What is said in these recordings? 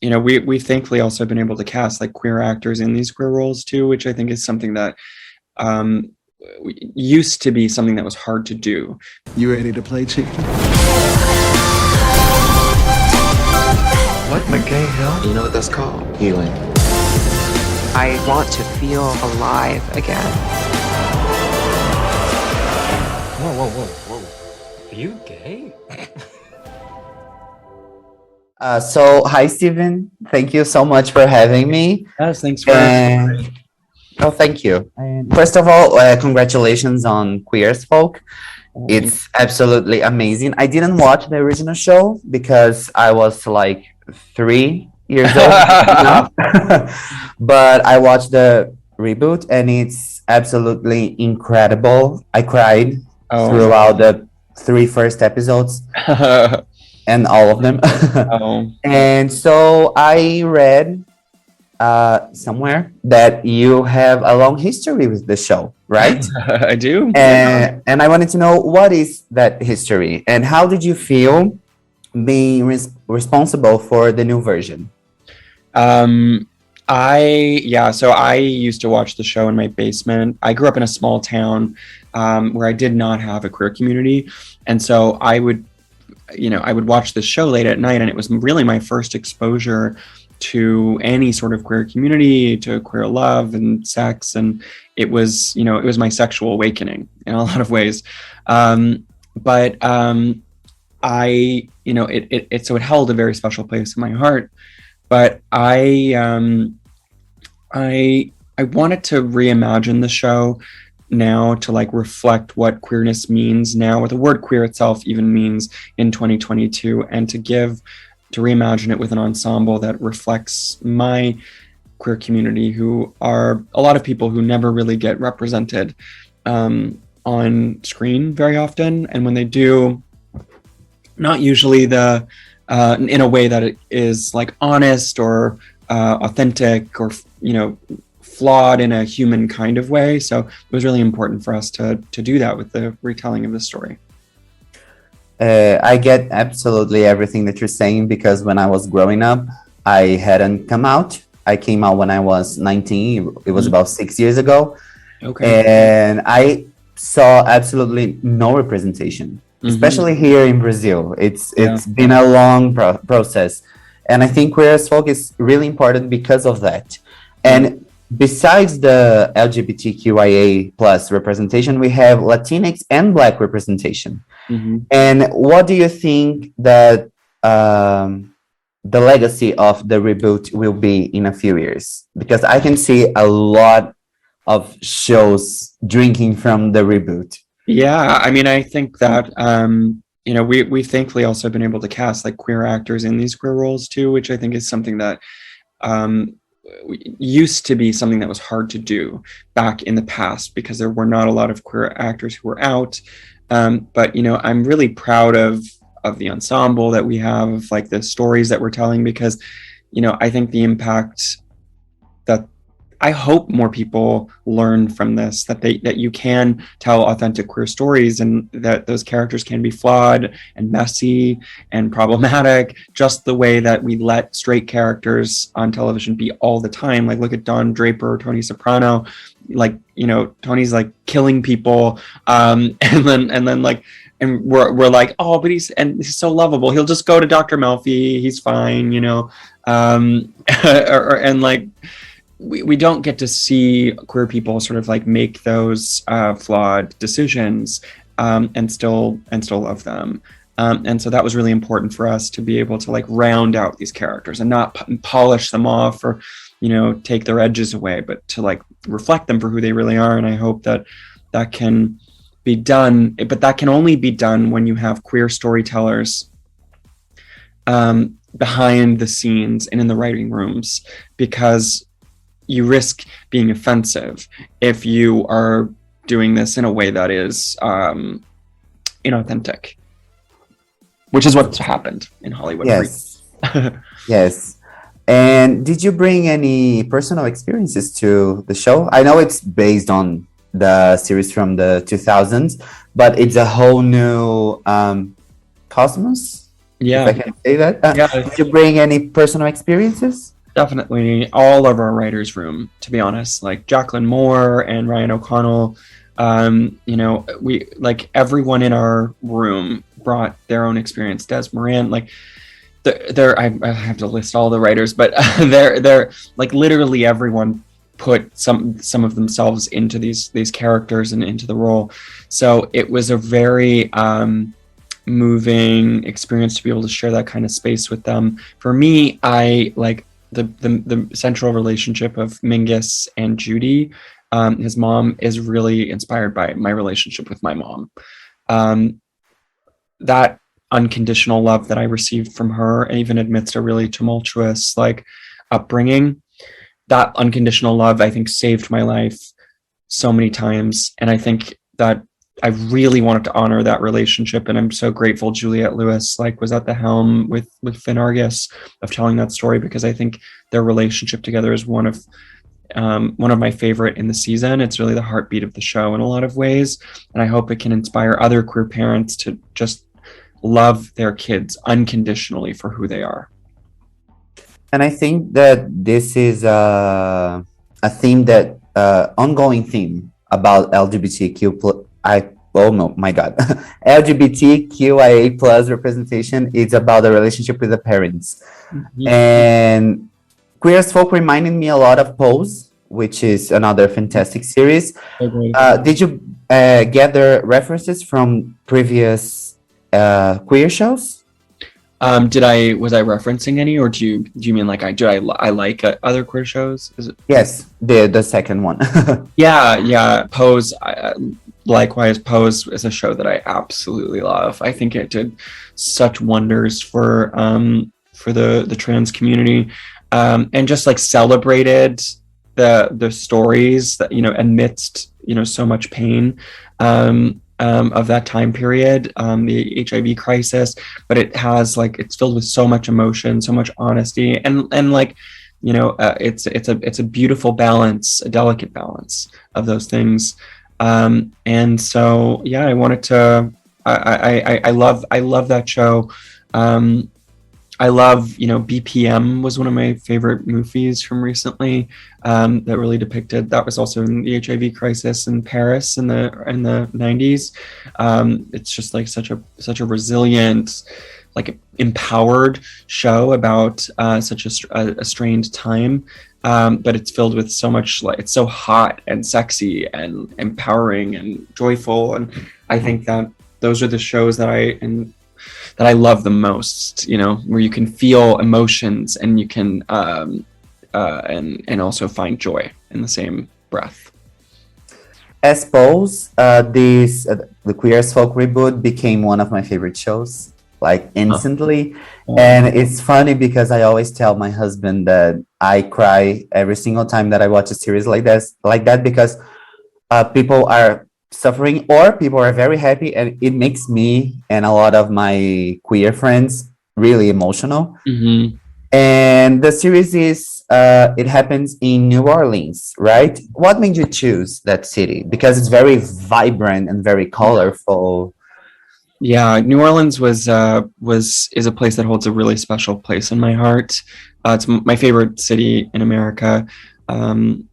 we thankfully also been able to cast like queer actors in these queer roles too, which I think is something that um, used to be something that was hard to do. You ready to play chicken? What in the gay hell? You know what that's called? Healing. I want to feel alive again. Are you gay? So, hi, Steven. Thank you so much for having me. Yes, thanks for Oh, thank you. And first of all, congratulations on Queer as Folk. It's absolutely amazing. I didn't watch the original show because I was like 3 years old now. But I watched the reboot and it's absolutely incredible. I cried throughout the 3 first episodes and all of them. And so I read somewhere that you have a long history with the show, right? I do. And I wanted to know, what is that history and how did you feel being responsible for the new version? So I used to watch the show in my basement. I grew up in a small town where I did not have a queer community, and so I would watch the show late at night, and it was really my first exposure to any sort of queer community, to queer love and sex, and it was my sexual awakening in a lot of ways. It held a very special place in my heart. But I wanted to reimagine the show now to like reflect what queerness means now, what the word queer itself even means in 2022, and to reimagine it with an ensemble that reflects my queer community, who are a lot of people who never really get represented on screen very often, and when they do, not usually in a way that it is like honest or authentic or flawed in a human kind of way. So it was really important for us to do that with the retelling of the story. I get absolutely everything that you're saying, because when I was growing up, I hadn't come out. I came out when I was 19. It was about 6 years ago. Okay. And I saw absolutely no representation, especially here in Brazil. It's been a long process. And I think Queer as Folk is really important because of that. And besides the LGBTQIA plus representation, we have Latinx and Black representation. And what do you think that the legacy of the reboot will be in a few years? Because I can see a lot of shows drinking from the reboot. Yeah, I mean, I think that we thankfully also been able to cast like queer actors in these queer roles too, which I think is something that used to be something that was hard to do back in the past, because there were not a lot of queer actors who were out. But I'm really proud of the ensemble that we have, like the stories that we're telling, because I think the impact that I hope more people learn from this, that you can tell authentic queer stories, and that those characters can be flawed and messy and problematic, just the way that we let straight characters on television be all the time. Like, look at Don Draper, Tony Soprano. Like, Tony's like killing people, and then like, and we're like, oh, but he's so lovable. He'll just go to Dr. Melfi. He's fine, and like. We don't get to see queer people sort of like make those flawed decisions and still love them. And so that was really important for us to be able to like round out these characters and not polish them off or, take their edges away, but to like reflect them for who they really are. And I hope that can be done, but that can only be done when you have queer storytellers behind the scenes and in the writing rooms, because you risk being offensive if you are doing this in a way that is inauthentic, which is what's happened in Hollywood. Yes. Yes. And did you bring any personal experiences to the show? I know it's based on the series from the 2000s, but it's a whole new cosmos. if I can say that. Yeah. Did you bring any personal experiences? Definitely all of our writers' room, to be honest, like Jacqueline Moore and Ryan O'Connell. You know, we like everyone in our room brought their own experience. Des Moran, like I have to list all the writers, but they're like literally everyone put some of themselves into these characters and into the role. So it was a very moving experience to be able to share that kind of space with them. For me, I like the central relationship of Mingus and Judy. His mom is really inspired by my relationship with my mom. That unconditional love that I received from her, even amidst a really tumultuous like upbringing, that unconditional love, I think, saved my life so many times. And I think that I really wanted to honor that relationship. And I'm so grateful Juliette Lewis like was at the helm with Finn Argus of telling that story, because I think their relationship together is one of my favorite in the season. It's really the heartbeat of the show in a lot of ways. And I hope it can inspire other queer parents to just love their kids unconditionally for who they are. And I think that this is a theme that ongoing theme about LGBTQIA plus representation is about the relationship with the parents. Mm-hmm. And Queer as Folk reminded me a lot of Pose, which is another fantastic series. Did you gather references from previous queer shows? Was I referencing any, or do you mean like I like other queer shows? Is it? Yes, the second one. yeah. Pose. Likewise, Pose is a show that I absolutely love. I think it did such wonders for the trans community, and just like celebrated the stories that, you know, amidst, you know, so much pain of that time period, the HIV crisis, but it has like, it's filled with so much emotion, so much honesty, and like, you know, it's a beautiful balance, a delicate balance of those things. And so, yeah, I wanted to, I love that show. I love, you know, BPM was one of my favorite movies from recently, that really depicted, that was also in the HIV crisis in Paris in the 90s. It's just like such a resilient, like empowered show about such a strained time. But it's filled with so much, like, it's so hot and sexy and empowering and joyful. And I think that those are the shows that I love the most, you know, where you can feel emotions and you can and also find joy in the same breath. I suppose the Queer as Folk reboot became one of my favorite shows, like instantly. And it's funny because I always tell my husband that I cry every single time that I watch a series like that, because people are suffering or people are very happy, and it makes me and a lot of my queer friends really emotional. Mm-hmm. And the series is it happens in New Orleans, right? What made you choose that city? Because it's very vibrant and very colorful. Yeah, New Orleans is a place that holds a really special place in my heart. It's my favorite city in America, and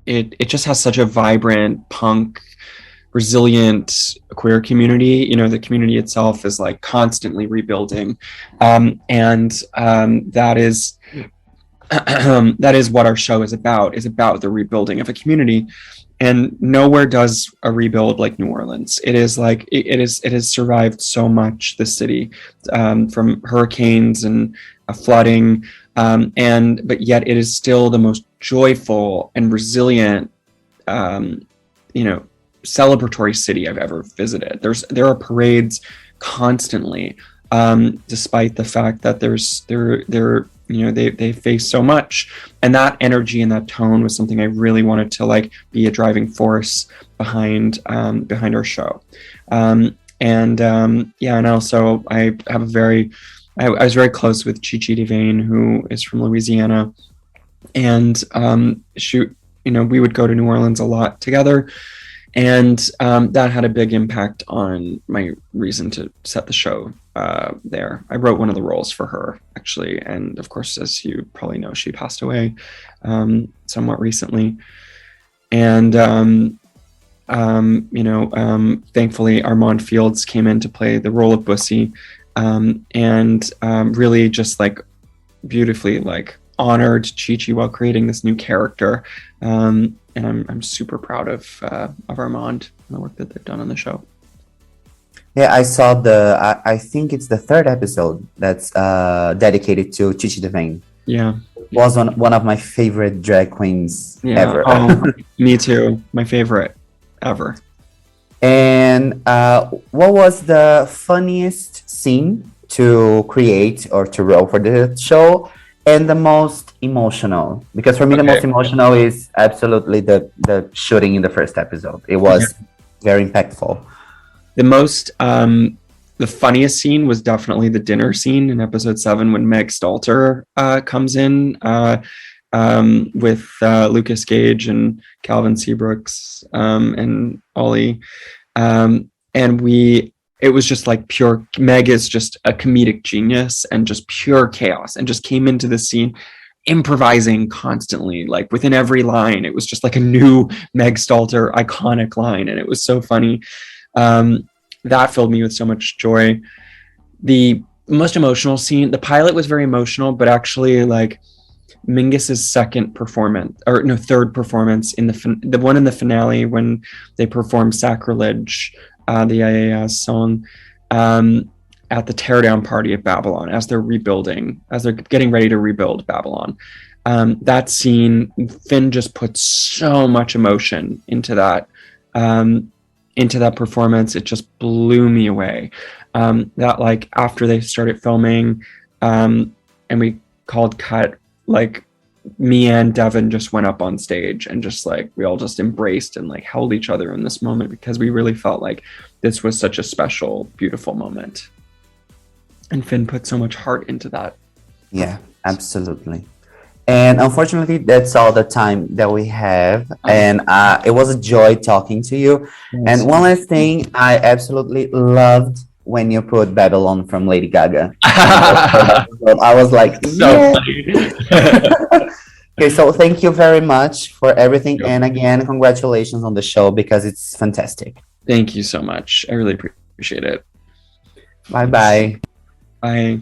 it just has such a vibrant punk, resilient queer community. You know, the community itself is like constantly rebuilding, and that is that is what our show is about the rebuilding of a community. And nowhere does a rebuild like New Orleans. It is like it has survived so much, the city, from hurricanes and flooding, but yet it is still the most joyful and resilient, you know, celebratory city I've ever visited. There are parades constantly, despite the fact that they're you know, they face so much, and that energy and that tone was something I really wanted to like be a driving force behind our show. Yeah, and also I was very close with Chi-Chi Devane, who is from Louisiana, and you know, we would go to New Orleans a lot together. And that had a big impact on my reason to set the show there. I wrote one of the roles for her, actually. And of course, as you probably know, she passed away somewhat recently. And, thankfully, Armand Fields came in to play the role of Bussy, and really just like beautifully like honored Chi-Chi while creating this new character. And I'm super proud of Armand and the work that they've done on the show. Yeah, I saw I think it's the third episode that's dedicated to Chi-Chi DeVayne. Yeah. Was one of my favorite drag queens ever. Oh, me too. My favorite ever. And what was the funniest scene to create or to roll for the show? And the most emotional? Because for me, the most emotional is absolutely the shooting in the first episode. It was very impactful. The funniest scene was definitely the dinner scene in episode 7 when Meg Stalter comes in with Lucas Gage and Calvin Seabrooks and Ollie. It was just like pure, Meg is just a comedic genius and just pure chaos, and just came into the scene improvising constantly, like within every line. It was just like a new Meg Stalter iconic line, and it was so funny. That filled me with so much joy. The most emotional scene, the pilot was very emotional, but actually like Mingus's third performance in the one in the finale when they performed Sacrilege, the IAS song, at the teardown party of Babylon as they're getting ready to rebuild Babylon. That scene, Finn just put so much emotion into that performance. It just blew me away. That like after they started filming, and we called cut, like me and Devin just went up on stage and just like we all just embraced and like held each other in this moment, because we really felt like this was such a special, beautiful moment. And Finn put so much heart into that. Yeah, absolutely. And unfortunately, that's all the time that we have. And it was a joy talking to you. Yes. And one last thing, I absolutely loved when you put Babylon from Lady Gaga. I was like, so funny. Okay, so thank you very much for everything. Yep. And again, congratulations on the show, because it's fantastic. Thank you so much. I really appreciate it. Bye-bye. Bye.